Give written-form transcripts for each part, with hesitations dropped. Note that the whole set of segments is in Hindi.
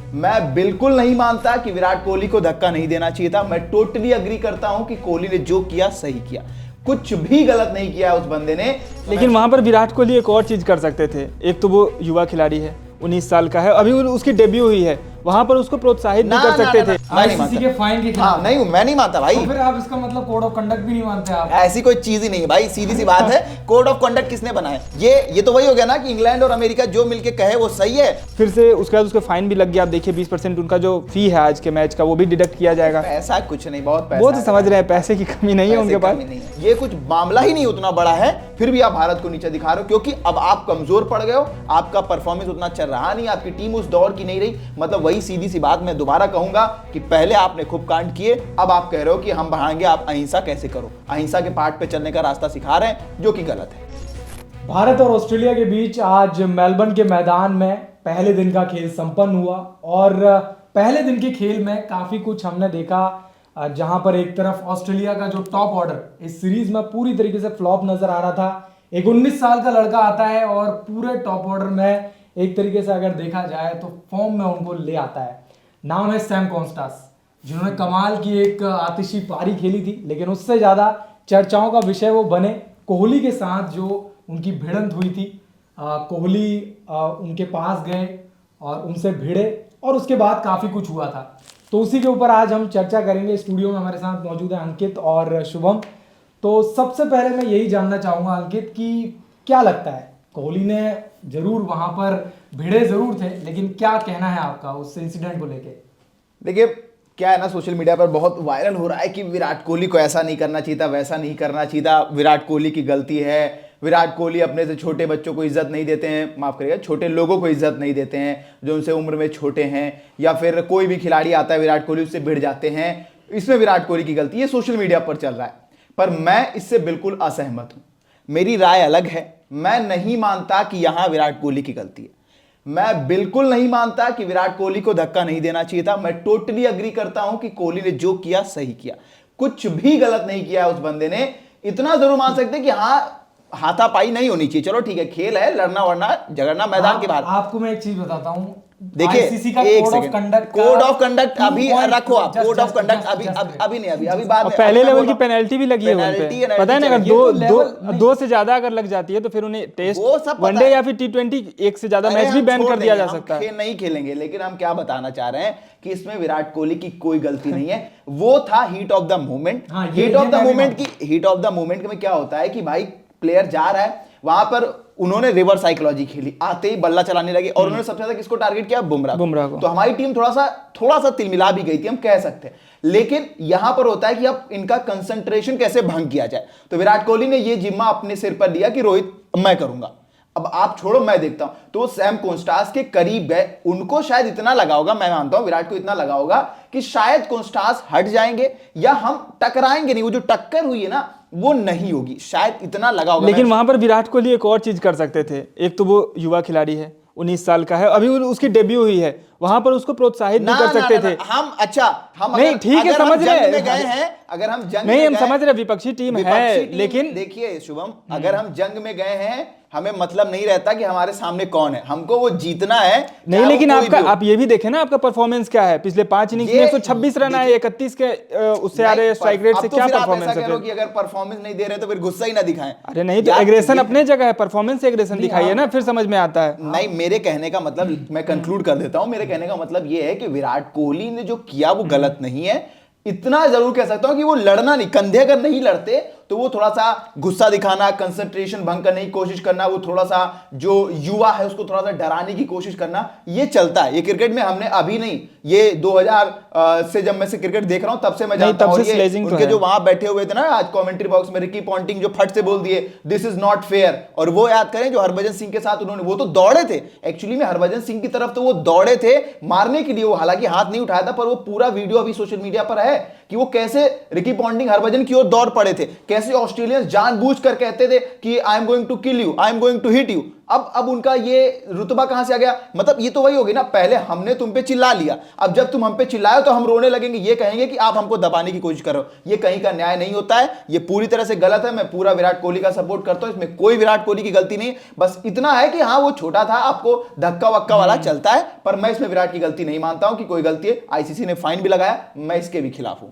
मैं बिल्कुल नहीं मानता कि विराट कोहली को धक्का नहीं देना चाहिए था। मैं टोटली अग्री करता हूं कि कोहली ने जो किया सही किया, कुछ भी गलत नहीं किया उस बंदे ने। लेकिन वहां पर विराट कोहली एक और चीज कर सकते थे। एक तो वो युवा खिलाड़ी है, 19 साल का है, अभी उसकी डेब्यू हुई है, वहां पर उसको प्रोत्साहित नहीं कर सकते थे। आईसीसी के फाइन के खिलाफ। नहीं, मैं नहीं मानता भाई। तो फिर आप इसका मतलब कोड ऑफ कंडक्ट भी नहीं मानते आप? ऐसी कोई चीज ही नहीं है भाई, सीधी सी बात है। कोड ऑफ कंडक्ट किसने बनाया? ये तो वही हो गया ना कि इंग्लैंड और अमेरिका जो मिलके कहे वो सही है। फिर से उसके बाद उसके फाइन भी लग गया। आप देखिए 20% उनका जो फी है आज के मैच का वो भी डिडक्ट किया जाएगा। पैसा कुछ नहीं, बहुत पैसा। वो तो समझ रहे हैं, पैसे की कमी नहीं है उनके पास। ये कुछ मामला ही नहीं उतना बड़ा है, फिर भी आप भारत को नीचे दिखा रहे हो क्योंकि अब आप कमजोर पड़ गए हो। आपका परफॉर्मेंस उतना चल रहा नहीं, आपकी टीम उस दौर की नहीं रही। मतलब वही सीधी सी बात मैं दोबारा कहूंगा कि पहले आपने खूब कांड किए, अब आप कह रहे हो कि हम बढ़ाएंगे, आप अहिंसा कैसे करो? अहिंसा के पाठ पे चलने का रास्ता सिखा रहे हैं, जो कि गलत है। भारत और ऑस्ट्रेलिया के बीच आज मेलबर्न के मैदान में पहले दिन का खेल संपन्न हुआ और पहले दिन के खेल में काफी कुछ हमने देखा, जहां पर एक तरफ ऑस्ट्रेलिया का जो टॉप ऑर्डर इस सीरीज में पूरी तरीके से फ्लॉप नजर आ रहा था। एक 19 साल का लड़का आता है और पूरे टॉप ऑर्डर में एक तरीके से अगर देखा जाए तो फॉर्म में उनको ले आता है। नाम है सैम कॉन्स्टास, जिन्होंने कमाल की एक आतिशी पारी खेली थी। लेकिन उससे ज्यादा चर्चाओं का विषय वो बने कोहली के साथ जो उनकी भिड़ंत हुई थी। कोहली उनके पास गए और उनसे भिड़े और उसके बाद काफी कुछ हुआ था। तो उसी के ऊपर आज हम चर्चा करेंगे। स्टूडियो में हमारे साथ मौजूद है अंकित और शुभम। तो सबसे पहले मैं यही जानना चाहूंगा अंकित कि क्या लगता है, कोहली ने जरूर वहां पर भिड़े जरूर थे, लेकिन क्या कहना है आपका उस इंसिडेंट को लेके? देखिए क्या है ना, सोशल मीडिया पर बहुत वायरल हो रहा है कि विराट कोहली को ऐसा नहीं करना चाहिए था, वैसा नहीं करना चाहिए था, विराट कोहली की गलती है, विराट कोहली अपने से छोटे बच्चों को इज्जत नहीं देते हैं, माफ करिएगा छोटे लोगों को इज्जत नहीं देते हैं जो उनसे उम्र में छोटे हैं, या फिर कोई भी खिलाड़ी आता है विराट कोहली उससे भिड़ जाते हैं, इसमें विराट कोहली की गलती, ये सोशल मीडिया पर चल रहा है। पर मैं इससे बिल्कुल असहमत हूं, मेरी राय अलग है। मैं नहीं मानता कि यहां विराट कोहली की गलती है। मैं बिल्कुल नहीं मानता कि विराट कोहली को धक्का नहीं देना चाहिए था। मैं टोटली अग्री करता हूं कि कोहली ने जो किया सही किया, कुछ भी गलत नहीं किया उस बंदे ने। इतना जरूर मान सकते हैं कि हाँ, हाथापाई नहीं होनी चाहिए, चलो ठीक है, खेल है, लड़ना वरना झगड़ना मैदान के बाहर। आपको मैं एक चीज बताता हूं, देखिए एक सेकंड, कोड ऑफ कंडक्ट अभी रखो आप, कोड ऑफ कंडक्ट अभी नहीं, अभी बाद में पहले लेवल की पेनल्टी भी लगी है उन पे, पता है ना, अगर दो से ज्यादा अगर लग जाती है तो फिर उन्हें टेस्ट वनडे या फिर T20 एक से ज्यादा मैच भी बैन कर दिया जा सकता है। नहीं खेलेंगे, लेकिन हम क्या बताना चाह रहे हैं कि इसमें विराट कोहली की कोई गलती नहीं है। वो था heat of the moment. Heat of the moment में क्या होता है कि भाई प्लेयर जा रहा है, वहां पर उन्होंने रिवर्स साइकोलॉजी खेली, आते ही बल्ला चलाने लगे और उन्होंने सबसे ज्यादा किसको टारगेट किया? बुमराह को। तो हमारी टीम थोड़ा सा तिलमिला भी गई थी, हम कह सकते हैं। लेकिन यहां पर होता है कि अब इनका कंसंट्रेशन कैसे भंग किया जाए। तो विराट कोहली ने यह जिम्मा अपने सिर पर लिया कि रोहित मैं करूंगा, अब आप छोड़ो मैं देखता हूं। तो वो सैम कॉन्स्टास के करीब गए, उनको शायद इतना लगा होगा, मैं मानता हूं विराट को इतना लगा होगा कि शायद कॉन्स्टास हट जाएंगे या हम टकराएंगे नहीं, वो जो टक्कर हुई है ना वो नहीं होगी, शायद इतना लगा होगा। लेकिन वहां पर विराट कोहली एक और चीज कर सकते थे। एक तो वो युवा खिलाड़ी है, 19 साल का है, अभी उसकी डेब्यू हुई है, वहां पर उसको प्रोत्साहित नहीं कर सकते थे। हम नहीं ठीक है, समझ रहे हैं, अगर हम जंग नहीं, हम समझ रहे विपक्षी टीम है, लेकिन देखिए शुभम, अगर हम जंग में गए हैं, हमें मतलब नहीं रहता कि हमारे सामने कौन है, हमको वो जीतना है नहीं। लेकिन आप ये भी देखें ना, आपका परफॉर्मेंस क्या है पिछले 5 इनिंग्स में? 126 रन आए, 31 के उससे आ रहे स्ट्राइक रेट से, क्या परफॉर्मेंस है? अगर परफॉर्मेंस नहीं दे रहे तो फिर गुस्सा ही ना दिखाएं। अरे नहीं, तो एग्रेशन अपने जगह है, परफॉर्मेंस से एग्रेशन दिखाइए ना, फिर समझ में आता है। नहीं, मेरे कहने का मतलब, मैं कंक्लूड कर देता हूं, मेरे कहने का मतलब ये है कि विराट कोहली ने जो किया वो गलत नहीं है। इतना जरूर कह सकता हूं कि वो लड़ना नहीं, कंधे अगर नहीं लड़ते तो वो थोड़ा सा गुस्सा दिखाना, कंसंट्रेशन भंग करने की कोशिश करना, वो थोड़ा सा जो युवा है उसको थोड़ा सा डराने की कोशिश करना, ये चलता है। ये क्रिकेट में हमने अभी नहीं, ये 2000 से जब मैं से क्रिकेट देख रहा हूं तब से मैं जानता हूं। उनके जो वहां बैठे हुए थे ना आज कमेंट्री बॉक्स में, रिकी पॉन्टिंग जो फट से बोल दिए दिस इज नॉट फेयर, और वो याद करें जो हरभजन सिंह के साथ उन्होंने, वो तो दौड़े थे एक्चुअली में हरभजन सिंह की तरफ, तो वो दौड़े थे मारने के लिए, वो हालांकि हाथ नहीं उठाया था, पर वो पूरा वीडियो अभी सोशल मीडिया पर है कि वो कैसे रिकी पॉन्टिंग हरभजन की ओर दौड़ पड़े थे, कैसे ऑस्ट्रेलियंस जानबूझकर कहते थे कि I am going to kill you, I am going to hit you. अब उनका ये रुतबा कहां से आ गया? मतलब ये तो वही होगी ना, पहले हमने तुम पे चिल्ला लिया, अब जब तुम हम पे चिल्लाए तो हम रोने लगेंगे, ये कहेंगे कि आप हमको दबाने की कोशिश करो। ये कहीं का न्याय नहीं होता है, ये पूरी तरह से गलत है। मैं पूरा विराट कोहली का सपोर्ट करता हूं, इसमें कोई विराट कोहली की गलती नहीं। बस इतना है कि हाँ वो छोटा था, आपको धक्का वक्का वाला चलता है, पर मैं इसमें विराट की गलती नहीं मानता हूं कि कोई गलती है। आईसीसी ने फाइन भी लगाया, मैं इसके भी खिलाफ हूं।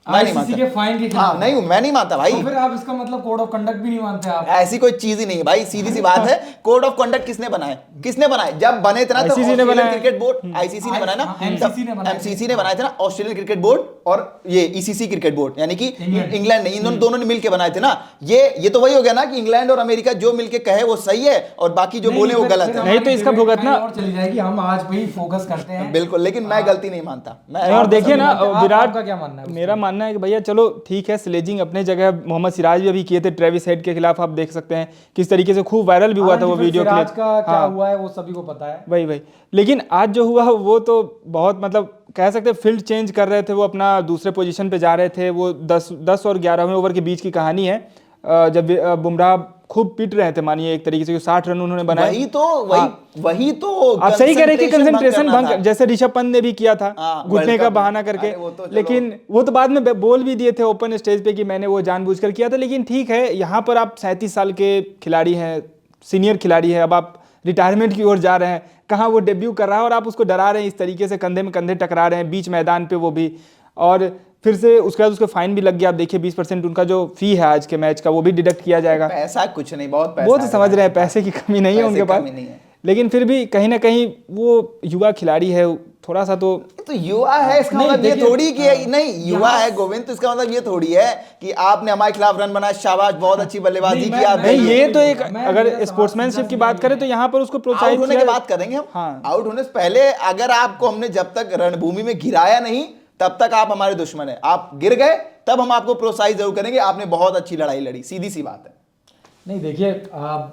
आईसीसी के फाइन के खिलाफ? हाँ, नहीं मैं नहीं मानता भाई। तो फिर आप इसका मतलब कोड ऑफ कंडक्ट भी नहीं मानते आप? ऐसी कोई चीज ही नहीं है भाई, सीधी सी बात है। कोड ऑफ कंडक्ट किसने बनाए? किसने बनाए? जब बने थे ना, तो ऑस्ट्रेलियन क्रिकेट बोर्ड, आईसीसी ने बनाया ना, एमसीसी ने बनाए थे ना, ऑस्ट्रेलियन क्रिकेट बोर्ड और ये ईसीसी क्रिकेट बोर्ड, यानी कि इंग्लैंड ने, इन दोनों ने मिलकर बनाए थे ना। ये तो वही हो गया ना कि इंग्लैंड और अमेरिका जो मिलके कहे वो सही है और बाकी जो बोले वो गलत है। नहीं तो इसका भुगतना और चली जाएगी, हम आज पे ही फोकस करते हैं। बिल्कुल, लेकिन मैं गलती नहीं मानता। और देखिए ना, विराट का क्या मानना है? मेरा मानना है कि भैया चलो ठीक है, स्लेजिंग अपने जगह, मोहम्मद सिराज भी अभी किए थे ट्रेविस हेड के खिलाफ, आप देख सकते हैं किस तरीके से खूब वायरल भी हुआ था वो वीडियो क्लिप। का क्या हुआ है वो सभी को पता है। वही लेकिन आज जो हुआ वो तो बहुत, मतलब कह सकते हैं फील्ड चेंज कर रहे थे, वो अपना दूसरे पोजीशन पे जा रहे थे। वो 10 और 11वें ओवर के बीच की कहानी है, जब बुमराह खूब पीट रहे थे, मानिए एक तरीके से 60 रन उन्होंने बनाए। वही तो आप सही कह रहे हैं कि कंसंट्रेशन भंग, जैसे ऋषभ पंत ने भी किया था घुटने का बहाना करके। लेकिन वो तो बाद में बोल भी दिए थे ओपन स्टेज पे कि मैंने वो जानबूझकर किया था। लेकिन ठीक है, यहाँ पर आप 37 साल के खिलाड़ी हैं, सीनियर खिलाड़ी है, अब आप रिटायरमेंट की ओर जा रहे हैं, कहाँ वो डेब्यू कर रहा है और आप उसको डरा रहे हैं इस तरीके से, कंधे में कंधे टकरा रहे हैं बीच मैदान पे, वो भी। और फिर से उसके बाद उसको फाइन भी लग गया। आप देखिए 20% उनका जो फी है आज के मैच का, वो भी डिडक्ट किया जाएगा। पैसा कुछ नहीं, बहुत पैसा, वो तो समझ रहे हैं, पैसे की कमी नहीं है उनके पास, लेकिन फिर भी कहीं ना कहीं वो युवा खिलाड़ी है, थोड़ा सा तो युवा है, इसका मतलब ये थोड़ी कि नहीं युवा है गोविंद, तो इसका मतलब ये थोड़ी है कि आपने हमारे खिलाफ रन बनाया, शाबाश, बहुत अच्छी बल्लेबाजी की आपने। नहीं, ये तो एक, अगर स्पोर्ट्समैनशिप की बात करें तो यहाँ पर उसको प्रोत्साहित होने की बात करेंगे हम। हाँ, आउट होने से पहले अगर आपको हमने जब तक रणभूमि में गिराया नहीं, तब तक आप हमारे दुश्मन है। आप गिर गए तब हम आपको प्रोत्साहित जरूर करेंगे, आपने बहुत अच्छी लड़ाई लड़ी, सीधी सी बात है। नहीं देखिए,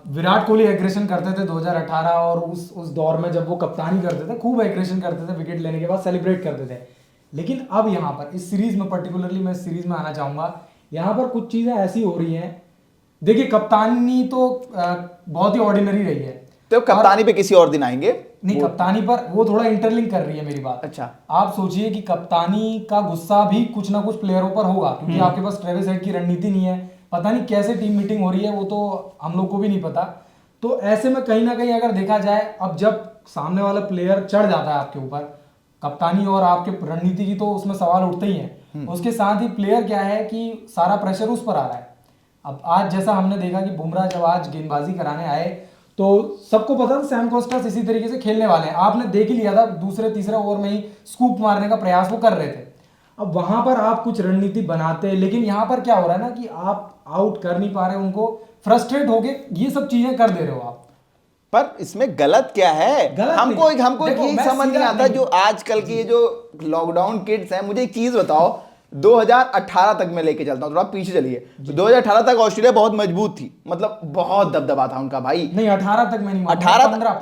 विराट कोहली एग्रेशन करते थे 2018 और उस दौर में जब वो कप्तानी करते थे, खूब एग्रेशन करते थे, विकेट लेने के बाद सेलिब्रेट करते थे। लेकिन अब यहाँ पर इस सीरीज में, पर्टिकुलरली मैं इस सीरीज में आना चाहूंगा, यहाँ पर कुछ चीजें ऐसी हो रही हैं। देखिए, कप्तानी तो बहुत ही ऑर्डिनरी रही है, तो कप्तानी पे किसी और दिन आएंगे। नहीं, कप्तानी पर वो थोड़ा इंटरलिंक कर रही है मेरी बात। अच्छा, आप सोचिए कि कप्तानी का गुस्सा भी कुछ ना कुछ प्लेयरों पर होगा, क्योंकि आपके पास ट्रेविस हेड की रणनीति नहीं है, पता नहीं कैसे टीम मीटिंग हो रही है, वो तो हम लोग को भी नहीं पता। तो ऐसे में कहीं ना कहीं अगर देखा जाए, अब जब सामने वाला प्लेयर चढ़ जाता है आपके ऊपर, कप्तानी और आपके रणनीति की तो उसमें सवाल उठते ही हैं, उसके साथ ही प्लेयर क्या है कि सारा प्रेशर उस पर आ रहा है। अब आज जैसा हमने देखा कि बुमराह जब आज गेंदबाजी कराने आए तो सबको पता था सैम कोस्टास इसी तरीके से खेलने वाले हैं, आपने देख ही लिया था, दूसरे तीसरे ओवर में ही स्कूप मारने का प्रयास वो कर रहे थे। अब वहां पर आप कुछ रणनीति बनाते, लेकिन यहाँ पर क्या हो रहा है ना कि आप आउट कर नहीं पा रहे उनको, फ्रस्ट्रेट होके ये सब चीजें कर दे रहे हो आप। पर इसमें गलत क्या है? हमको ये समझ नहीं आता, जो आजकल की जो लॉकडाउन किड्स हैं। मुझे एक चीज बताओ, 2018 तक मैं लेके चलता हूं, थोड़ा पीछे चलिए। 2018 तक ऑस्ट्रेलिया बहुत मजबूत थी, मतलब बहुत दबदबा था उनका भाई। नहीं, 18 तक मैं नहीं मानता,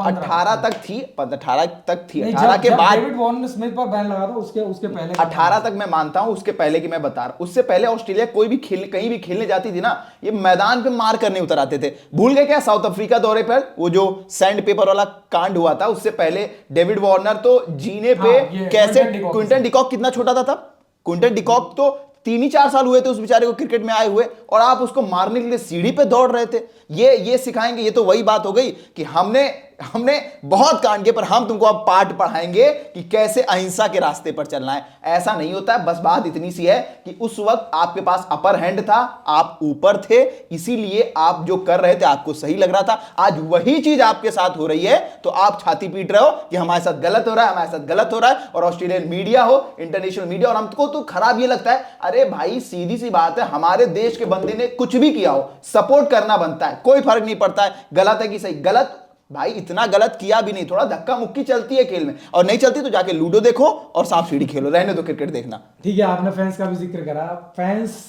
18 तक थी, 18 तक थी। 18 के बाद डेविड वॉर्नर स्मिथ पर बैन लगा था, उसके पहले 18 तक मैं मानता हूं, उसके पहले की मैं बता रहा हूं। उससे पहले ऑस्ट्रेलिया कोई भी कहीं भी खेलने जाती थी ना, ये मैदान पे मार करने उतर आते थे। भूल गए क्या साउथ अफ्रीका दौरे पर वो जो सैंड पेपर वाला कांड हुआ था? उससे पहले डेविड वॉर्नर तो जीने पे कैसे, क्विंटन डिकॉक कितना छोटा था तब, क्विंटन डिकॉक तो 3 ही 4 साल हुए थे उस बेचारे को क्रिकेट में आए हुए, और आप उसको मारने के लिए सीढ़ी पे दौड़ रहे थे। ये सिखाएंगे? ये तो वही बात हो गई कि हमने बहुत कांड किए, पर हम तुमको अब पाठ पढ़ाएंगे कि कैसे अहिंसा के रास्ते पर चलना है। ऐसा नहीं होता है। बस बात इतनी सी है कि उस वक्त आपके पास अपर हैंड था, आप ऊपर थे, इसीलिए आप जो कर रहे थे आपको सही लग रहा था। आज वही चीज आपके साथ हो रही है, तो आप छाती पीट रहे हो कि हमारे साथ गलत हो रहा है, हमारे साथ गलत हो रहा है। और ऑस्ट्रेलियन मीडिया हो, इंटरनेशनल मीडिया, और हमको तो खराब ये लगता है, अरे भाई सीधी सी बात है, हमारे देश के बंदे ने कुछ भी किया हो, सपोर्ट करना बनता है, कोई फर्क नहीं पड़ता है गलत है कि सही। गलत भाई इतना गलत किया भी नहीं, थोड़ा धक्का मुक्की चलती है खेल में, और नहीं चलती तो जाके लूडो देखो और सांप सीढ़ी खेलो, रहने दो क्रिकेट देखना। ठीक है, आपने फैंस का भी जिक्र करा। फैंस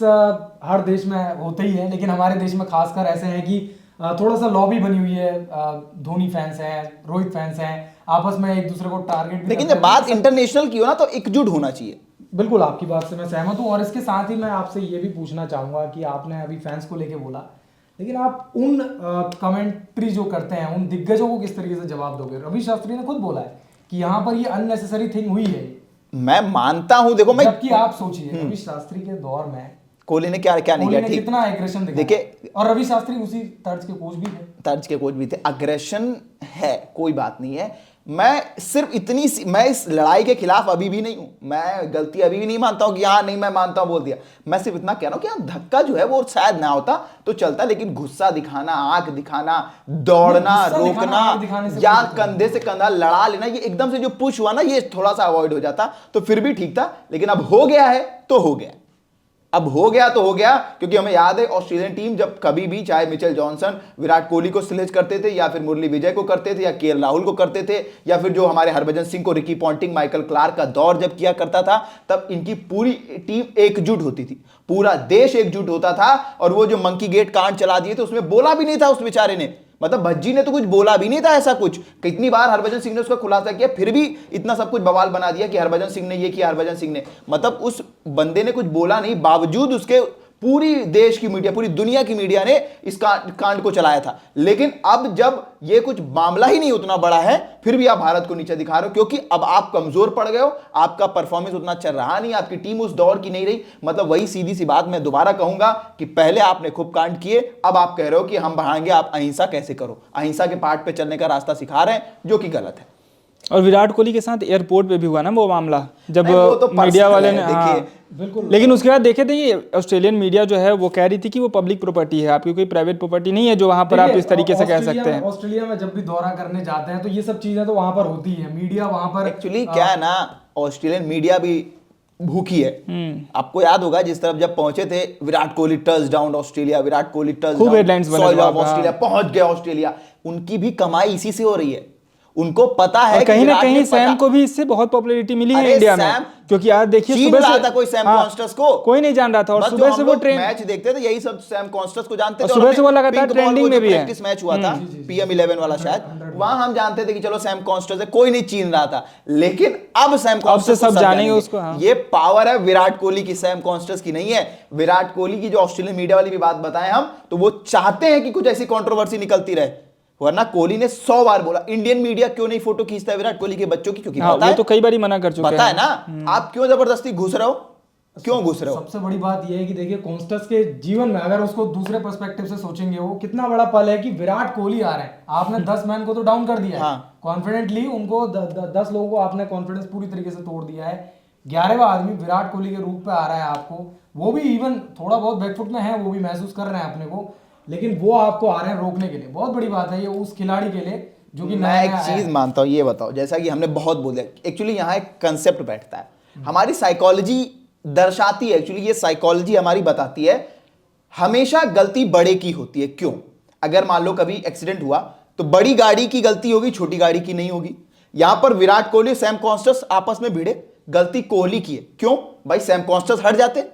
हर देश में होते ही हैं, लेकिन हमारे देश में खासकर ऐसे हैं कि थोड़ा सा लॉबी बनी हुई है। धोनी फैंस हैं, रोहित फैंस हैं, आपस में एक दूसरे को टारगेट। लेकिन जब बात इंटरनेशनल की हो ना, तो एकजुट होना चाहिए। बिल्कुल, आपकी बात से मैं सहमत हूँ। और इसके साथ ही मैं आपसे ये भी पूछना चाहूंगा कि आपने अभी फैंस को लेके बोला, लेकिन आप उन कमेंट्री जो करते हैं उन दिग्गजों को किस तरीके से जवाब दोगे? रवि शास्त्री ने खुद बोला है कि यहाँ पर ये अननेसेसरी थिंग हुई है। मैं मानता हूं, देखो मैं, जबकि आप सोचिए रवि शास्त्री के दौर में कोहली ने क्या क्या नहीं किया, ठीक, कितना एग्रेशन दिखाया। देखिए, और रवि शास्त्री उसी तर्ज के कोच भी थे, अग्रेशन है, कोई बात नहीं है। मैं सिर्फ इतनी मैं इस लड़ाई के खिलाफ अभी भी नहीं हूं, मैं गलती अभी भी नहीं मानता हूं कि हाँ नहीं मैं मानता हूं बोल दिया। मैं सिर्फ इतना कह रहा हूं कि हाँ धक्का जो है वो शायद ना होता तो चलता, लेकिन गुस्सा दिखाना, आंख दिखाना, दौड़ना, रोकना या कंधे से कंधा लड़ा लेना, ये एकदम से जो पुश हुआ ना, ये थोड़ा सा अवॉइड हो जाता तो फिर भी ठीक था। लेकिन अब हो गया है तो हो गया, अब हो गया तो हो गया। क्योंकि हमें याद है ऑस्ट्रेलियन टीम जब कभी भी, चाहे मिचेल जॉनसन विराट कोहली को स्लेज करते थे या फिर मुरली विजय को करते थे या केएल राहुल को करते थे या फिर जो हमारे हरभजन सिंह को, रिकी पॉन्टिंग, माइकल क्लार्क का दौर जब किया करता था, तब इनकी पूरी टीम एकजुट होती थी, पूरा देश एकजुट होता था। और वो जो मंकी गेट कांड चला दिए थे उसमें बोला भी नहीं था उस बेचारे ने, मतलब भज्जी ने तो कुछ बोला भी नहीं था ऐसा कुछ। कितनी बार हरभजन सिंह ने उसका खुलासा किया, फिर भी इतना सब कुछ बवाल बना दिया कि हरभजन सिंह ने ये किया, हरभजन सिंह ने, मतलब उस बंदे ने कुछ बोला नहीं, बावजूद उसके पूरी देश की मीडिया, पूरी दुनिया की मीडिया ने इस कांड को चलाया था। लेकिन अब जब ये कुछ मामला ही नहीं उतना बड़ा है, फिर भी आप भारत को नीचे दिखा रहे हो, क्योंकि अब आप कमजोर पड़ गए हो, आपका परफॉर्मेंस उतना अच्छा रहा नहीं, आपकी टीम उस दौर की नहीं रही। मतलब वही सीधी सी बात मैं दोबारा कहूंगा कि पहले आपने खूब कांड किए, अब आप कह रहे हो कि हम बढ़ाएंगे, आप अहिंसा कैसे करो, अहिंसा के पाठ पे चलने का रास्ता सिखा रहे हैं, जो कि गलत है। और विराट कोहली के साथ एयरपोर्ट पे भी हुआ ना वो मामला, जब तो मीडिया वाले ने, हाँ, बिल्कुल। लेकिन उसके बाद देखे थे ये ऑस्ट्रेलियन मीडिया जो है वो कह रही थी कि वो पब्लिक प्रॉपर्टी है, आपकी कोई प्राइवेट प्रॉपर्टी नहीं है जो वहां पर आप इस तरीके से कह सकते हैं। ऑस्ट्रेलिया में जब भी दौरा करने जाते हैं तो ये सब चीजें तो वहां पर होती है, मीडिया वहां पर एक्चुअली क्या है ना, ऑस्ट्रेलियन मीडिया भी भूखी है। आपको याद होगा जिस तरफ जब पहुंचे थे, Virat Kohli touch down Australia, Virat Kohli touch down, soil of Australia, पहुंच गया ऑस्ट्रेलिया। उनकी भी कमाई इसी से हो रही है, उनको पता है कहीं ना कहीं सैम को भी इससे बहुत पॉपुलैरिटी मिली है इंडिया में, क्योंकि आज देखिए सुबह से था कोई सैम कॉन्स्टस को कोई नहीं जान रहा था, और सुबह से वो ट्रेन मैच देखते थे, यही सब सैम कॉन्स्टस को जानते थे, सुबह से वो लगातार ट्रेंडिंग में भी है। प्रैक्टिस मैच हुआ था PM 11 वाला शायद, वहां हम जानते थे कि चलो सैम कॉन्स्टस है, कोई नहीं चीन रहा था। लेकिन अब सैम कॉन्स्टस सब जानेंगे उसको। ये पावर है विराट कोहली की, सैम कॉन्स्टस की नहीं है। विराट कोहली की जो ऑस्ट्रेलियन मीडिया वाली भी बात बताएं हम, तो वो चाहते हैं कि कुछ ऐसी कंट्रोवर्सी निकलती रहे, वरना कोहली ने 100 बार बोला इंडियन मीडिया क्यों नहीं फोटो खींचता है विराट कोहली के बच्चों की, क्योंकि हाँ, पता है, तो कई बार मना कर चुके हैं, पता है ना, आप क्यों जबरदस्ती घुस रहे हो, क्यों घुस रहे हो। सबसे बड़ी बात यह है कि देखिए कॉन्स्टस के जीवन में अगर उसको दूसरे पर्सपेक्टिव से सोचेंगे, वो कितना बड़ा पल है कि विराट कोहली आ रहे हैं, आपने 10 मैन को तो डाउन कर दिया है, कॉन्फिडेंटली उनको 10 लोगों को आपने कॉन्फिडेंस पूरी तरीके से तोड़ दिया है। 11वां आदमी विराट कोहली के रूप पे आ रहा है आपको, वो भी इवन थोड़ा बहुत बैकफुट में है, वो भी महसूस कर रहे हैं अपने को, लेकिन वो आपको आ रहे हैं रोकने के लिए। बहुत बड़ी बात है ये उस खिलाड़ी के लिए जो कि मैं एक चीज मानता हूं, ये बताओ, जैसा कि हमने बहुत बोला, एक्चुअली यहाँ एक कंसेप्ट बैठता है, हमारी साइकोलॉजी दर्शाती है, एक्चुअली ये साइकोलॉजी हमारी बताती है हमेशा गलती बड़े की होती है। क्यों? अगर मान लो कभी एक्सीडेंट हुआ तो बड़ी गाड़ी की गलती होगी, छोटी गाड़ी की नहीं होगी। यहां पर विराट कोहली, सैम कॉन्स्टस आपस में भिड़े, गलती कोहली की है, क्यों भाई, सैम कॉन्स्टस हट जाते।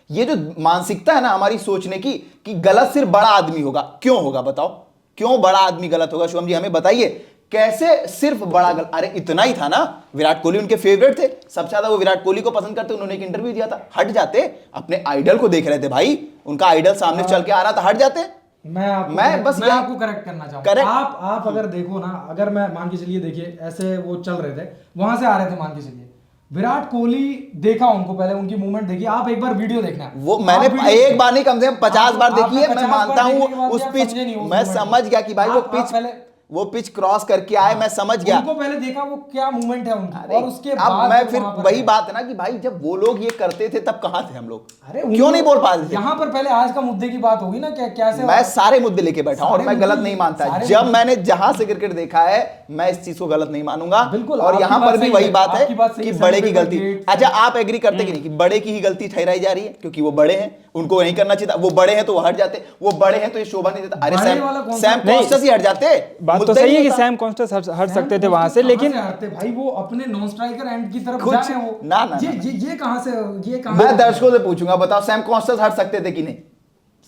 ये जो मानसिकता है ना हमारी सोचने की कि गलत सिर्फ बड़ा आदमी होगा, क्यों होगा बताओ, क्यों बड़ा आदमी गलत होगा? शुभम जी हमें बताइए, कैसे सिर्फ बड़ा गलत? अरे इतना ही था ना, विराट कोहली उनके फेवरेट थे, सबसे ज्यादा वो विराट कोहली को पसंद करते, उन्होंने एक इंटरव्यू दिया था, हट जाते, अपने आइडल को देख रहे थे भाई, उनका आइडल सामने चल के आ रहा था, हट जाते। मैं आपको करेक्ट करना चाहूंगा। आप अगर देखो ना, अगर मैं मान के चलिए, देखिए ऐसे वो चल रहे थे, वहां से आ रहे थे, मान के चलिए विराट कोहली देखा उनको, पहले उनकी मूवमेंट देखिए, आप एक बार वीडियो देखना, वो मैंने एक बार नहीं कम से कम 50 बार देखी है। मैं मानता हूँ उस पिच, मैं समझ गया कि भाई वो पिच क्रॉस करके आए, मैं समझ गया, उनको पहले देखा वो क्या मूवमेंट है उनकी, और उसके बाद मैं फिर वही बात है ना कि भाई जब वो लोग ये करते थे तब कहां थे हम लोग, अरे क्यों नहीं बोल पाते थे? यहाँ पर पहले आज का मुद्दे की बात होगी ना, कैसे मैं सारे मुद्दे लेके बैठा हूं और मैं गलत नहीं मानता, जब मैंने जहां से क्रिकेट देखा है मैं इस चीज को गलत नहीं मानूंगा। बिल्कुल, और यहाँ पर भी वही बात है कि बड़े की गलती, अच्छा आप एग्री करते कि नहीं कि बड़े की ही गलती ठहराई जा रही है, क्योंकि वो बड़े हैं, उनको नहीं करना चाहिए था, वो बड़े हैं तो वो हट जाते, वो बड़े हैं तो ये शोभा नहीं देता। अरे सैम कॉन्स्टस ही हट जाते, बात तो सही है कि सैम कॉन्स्टस हट सकते थे वहां से, लेकिन भाई वो अपने नॉन स्ट्राइकर एंड की तरफ जा रहे हैं, वो ना ये कहां से, ये कहां? मैं दर्शकों से पूछूंगा, बताओ सैम कॉन्स्टस हट सकते थे कि नहीं?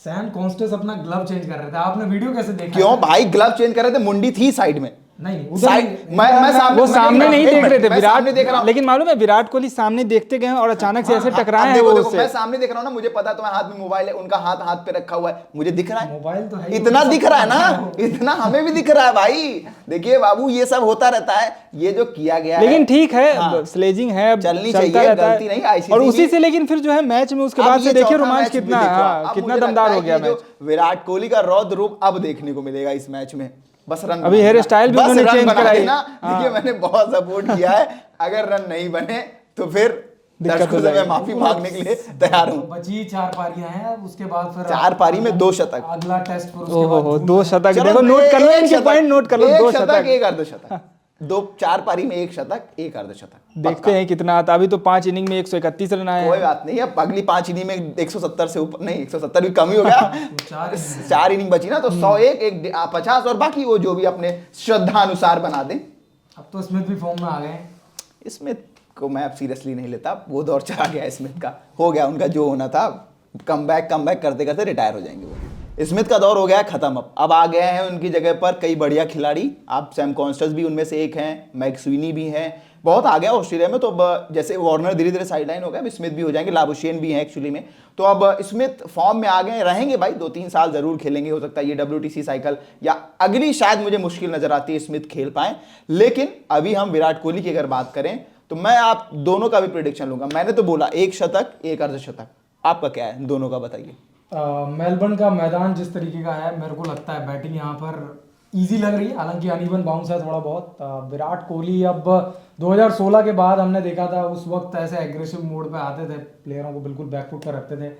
सैम कॉन्स्टस अपना ग्लव चेंज कर रहे थे, आपने वीडियो कैसे देखा? क्यों भाई, ग्लव चेंज कर रहे थे, मुंडी थी साइड में, नहीं वो सामने नहीं देख रहे थे विराट, लेकिन मालूम है विराट कोहली सामने देखते गए और अचानक से ऐसे टकराए हैं वो उससे। मैं सामने देख रहा हूँ ना, मुझे पता है तुम्हारे हाथ में मोबाइल है, उनका हाथ पे रखा हुआ है, मुझे दिख रहा है, मोबाइल तो है, इतना दिख रहा है ना, इतना हमें भी दिख रहा है भाई। देखिए बाबू ये सब होता रहता है, ये जो किया गया है लेकिन ठीक है, स्लेजिंग है, चलनी चाहिए, गलती नहीं आईसीसी और उसी से लेकिन फिर जो है मैच में उसके बाद से देखिए रोमांच कितना दमदार हो गया मैच। विराट कोहली का रौद्र रूप अब देखने को मिलेगा इस मैच में। बस रन अभी हेयर स्टाइल भी उन्होंने चेंज कराई ना। देखिए मैंने बहुत सपोर्ट किया है, अगर रन नहीं बने तो फिर दर्शकों से मैं माफी मांगने के लिए तैयार हूँ। बची 4 पारियां हैं, उसके बाद फिर 4 पारी में 2 शतक, अगला टेस्ट फिर उसके बाद 2 शतक। देखो नोट कर लो इनके पॉइंट, नोट कर लो, 2 शतक, 1 अर्धशतक, 4 पारी में 1 शतक 1 अर्धशतक। देखते हैं कितना आता। अभी तो 5 इनिंग में 131 रन आए। कोई बात नहीं, अब अगली 5 इनिंग में 170 से ऊपर नहीं, 170 भी कम ही हो गया। 4 इनिंग बची ना, तो 101, 50 और बाकी वो जो भी अपने श्रद्धा अनुसार बना दें। अब तो स्मिथ भी फॉर्म में आ गए। स्मिथ को मैं अब सीरियसली नहीं लेता, वो दौर चला गया स्मिथ का, हो गया उनका जो होना था। कमबैक करते करते रिटायर हो जाएंगे वो। स्मिथ का दौर हो गया खत्म। अब आ गए हैं उनकी जगह पर कई बढ़िया खिलाड़ी। आप सैम कॉन्स्टेंस भी उनमें से एक हैं, मैक स्विनी भी हैं, बहुत आ गया ऑस्ट्रेलिया में। तो अब जैसे वार्नर धीरे धीरे साइडलाइन हो गया, अब स्मिथ भी हो जाएंगे, लाबुशेन भी हैं एक्चुअली में। तो अब स्मिथ फॉर्म में आ गए, रहेंगे भाई, 2-3 साल जरूर खेलेंगे। हो सकता है ये WTC साइकिल या अगली शायद मुझे मुश्किल नजर आती है स्मिथ खेल पाए। लेकिन अभी हम विराट कोहली की अगर बात करें तो मैं आप दोनों का भी प्रेडिक्शन लूंगा। मैंने तो बोला 1 शतक 1 अर्धशतक, आपका क्या है दोनों का बताइए। मेलबर्न का मैदान जिस तरीके का है, मेरे को लगता है बैटिंग यहाँ पर इजी लग रही है, हालांकि अनइवन बाउंस है थोड़ा बहुत। विराट कोहली अब 2016 के बाद हमने देखा था, उस वक्त ऐसे एग्रेसिव मोड पे आते थे, प्लेयरों को बिल्कुल बैकफुट पर रखते थे।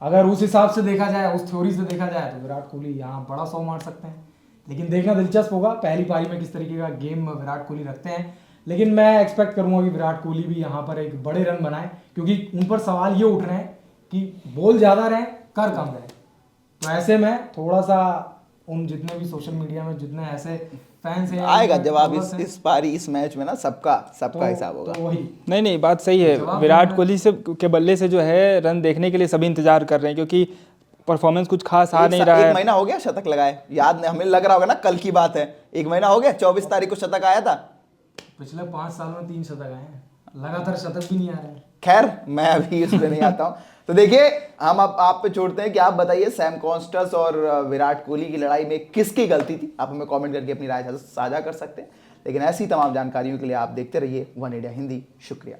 अगर उस हिसाब से देखा जाए, उस थ्योरी से देखा जाए तो विराट कोहली यहाँ बड़ा 100 मार सकते हैं। लेकिन देखना दिलचस्प होगा पहली पारी में किस तरीके का गेम विराट कोहली रखते हैं। लेकिन मैं एक्सपेक्ट करूंगा कि विराट कोहली भी यहाँ पर एक बड़े रन बनाए, क्योंकि उन पर सवाल ये उठ रहे हैं कि बॉल ज़्यादा रहे कर कम रहे। तो ऐसे में थोड़ा सा उन जितने भी सोशल मीडिया में जितने ऐसे फैंस हैं, आएगा जवाब इस पारी इस मैच में ना, सबका हिसाब होगा। तो वही नहीं बात सही है। विराट कोहली से के बल्ले से जो है रन देखने के लिए सभी इंतजार कर रहे हैं, क्योंकि परफॉर्मेंस कुछ खास आ नहीं रहा है। 1 महीना हो गया शतक लगाए, याद नहीं, हमें लग रहा होगा ना कल की बात है। 1 महीना हो गया, 24 तारीख को शतक आया था। पिछले 5 साल में 3 शतक आए हैं, लगातार शतक भी नहीं आ रहे हैं। खैर मैं अभी इस पे नहीं आता हूँ। तो देखिए हम अब आप पे छोड़ते हैं कि आप बताइए सैम कॉन्स्टेंस और विराट कोहली की लड़ाई में किसकी गलती थी। आप हमें कमेंट करके अपनी राय साझा कर सकते हैं। लेकिन ऐसी तमाम जानकारियों के लिए आप देखते रहिए वन इंडिया हिंदी। शुक्रिया।